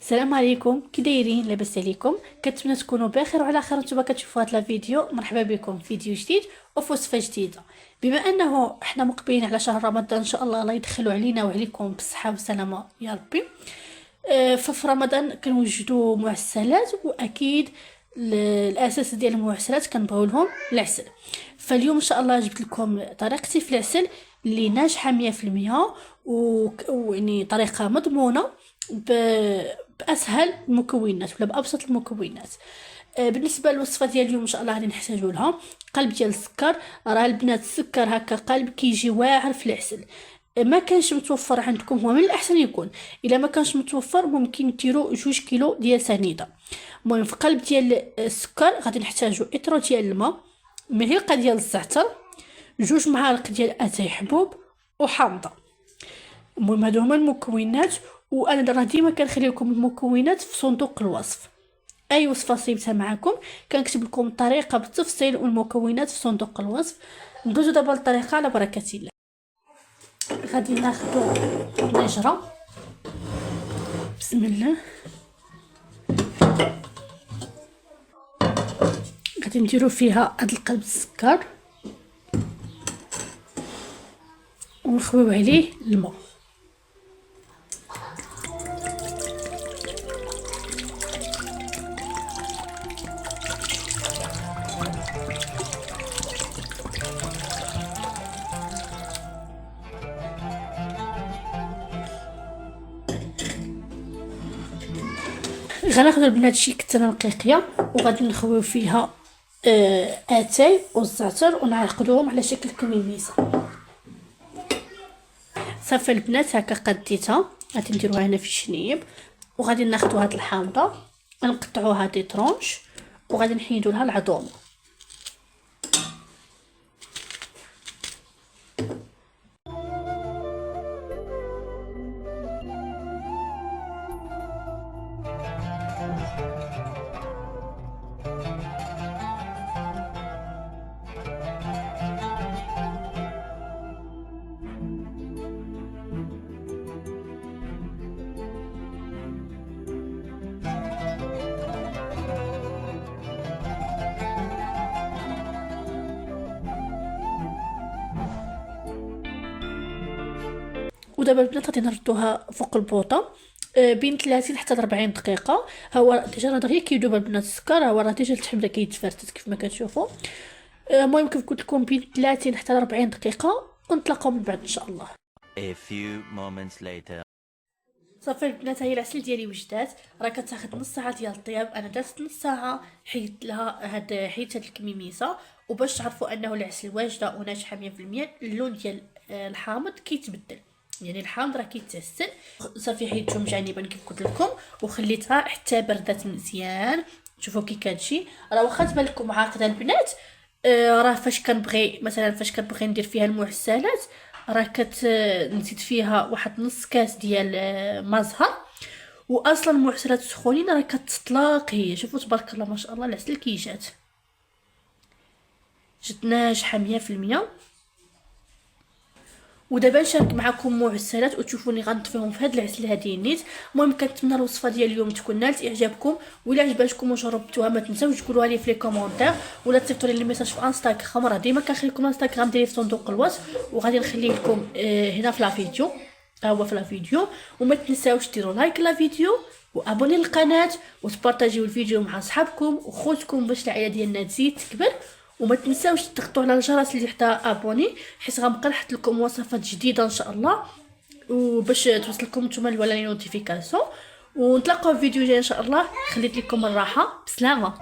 السلام عليكم، كي دايرين؟ لاباس عليكم؟ كنتمنى تكونوا بخير وعلى خير. نتوما كتشوفوا هذا الفيديو، مرحبا بكم في فيديو جديد وفي وصفه جديده. بما انه احنا مقبلين على شهر رمضان، ان شاء الله الله يدخلوا علينا وعليكم بالصحه والسلامه يا ربي. ففي رمضان كنوجدوا معسلات، واكيد الاساس ديال المعسلات كنبغيو لهم العسل. فاليوم ان شاء الله جبت لكم طريقتي في العسل اللي ناجحه 100%، ويعني طريقه مضمونه باسهل المكونات ولا بابسط المكونات. بالنسبه للوصفه ديال اليوم ان شاء الله غادي نحتاجوا لها قلب ديال السكر. راه البنات السكر هكا قلب كيجي واعر في العسل. ما كانش متوفر عندكم هو من الاحسن يكون. الا ما كانش متوفر ممكن ديروا 2 كيلو ديال سنيده. المهم في قلب ديال السكر غادي نحتاجوا اطرو ديال الماء، معلقه ديال الزعتر، 2 معالق ديال اتاي حبوب، وحامضه. المهم هادو هما المكونات، وانا راه ديما كنخلي لكم المكونات في صندوق الوصف. اي وصفه صيبتها معكم كنكتب لكم الطريقه بالتفصيل والمكونات في صندوق الوصف. ندوزو دابا للطريقه على بركه الله. غادي ناخذ نجره، بسم الله. غادي نديرو فيها هاد القلب السكر ونخويو عليه الماء. غناخذ البنات شي كتره رقيقيه وغادي نخويو فيها اتاي والزعتر ونعقدوهم على شكل كميميسه. صافي البنات هكا قديتها، غادي نديروها هنا في الشنيب، وغادي ناخذوا هاد الحامضه نقطعوها دي طرونش وغادي نحيدوا لها العظوم. ودابا البنات غادي نردوها فوق البوطه بين 30 حتى 40 دقيقه. هو ديجا راه دغيا كيدوب البنات السكر، هو راه ديجا الحمضه كيتفرتت كيف ما كتشوفوا. المهم كيف قلت لكم بين 30 حتى 40 دقيقه، ونتلاقاو من بعد ان شاء الله. A few moments later. صافي البنات، هي العسل ديالي وجدات. راه كتاخذ نص ساعه ديال الطياب، انا درت نص ساعه حيت لها حيت هاد الكميميسه. وباش تعرفوا انه العسل واجده وناجحه 100%، اللون ديال الحامض كيتبدل، يعني الحامض راه كيتحسن. صافي حيدتهم جانبا كيف قلت لكم وخليتها حتى بردات مزيان. شوفوا كي كتجي، راه واخا تبان لكم عاقده البنات، راه فاش كنبغي ندير فيها المعسلات راه نزيد فيها واحد نص كاس ديال ما زهر. واصلا المعسلات السخونين راه كتطلق هي. شوفوا تبارك الله ما شاء الله العسل كي جات ناجحه 100%. ودابا نشارك معكم معسلات وتشوفوني غنطفيهم في هذا العسل هذه نيت. المهم كنتمنى الوصفه ديال اليوم تكون نالت اعجابكم، ولا عجباتكم وجربتوها ما تنساوش تقولوها لي في لي كومونتير، ولا تصيفطوا لي ميساج في انستغرام. راه ديما كنخلي لكم انستغرام ديالي في صندوق الوصف، وغادي نخلي لكم هنا في لا فيديو، هو في لا فيديو. وما تنساوش ديروا لايك لا فيديو وابوني للقناه وتبارطاجيو الفيديو مع صحابكم وخوتكم باش العائله ديالنا تزيد تكبر. وما تنساوش تضغطوا على الجرس اللي حتى ابوني، حيت غنبقى نحط لكم وصفات جديده ان شاء الله، وباش توصلكم نتوما ولا لي نوتيفيكاسيون. ونتلاقاو في فيديو جاي ان شاء الله. خليت لكم الراحه، بسلامه.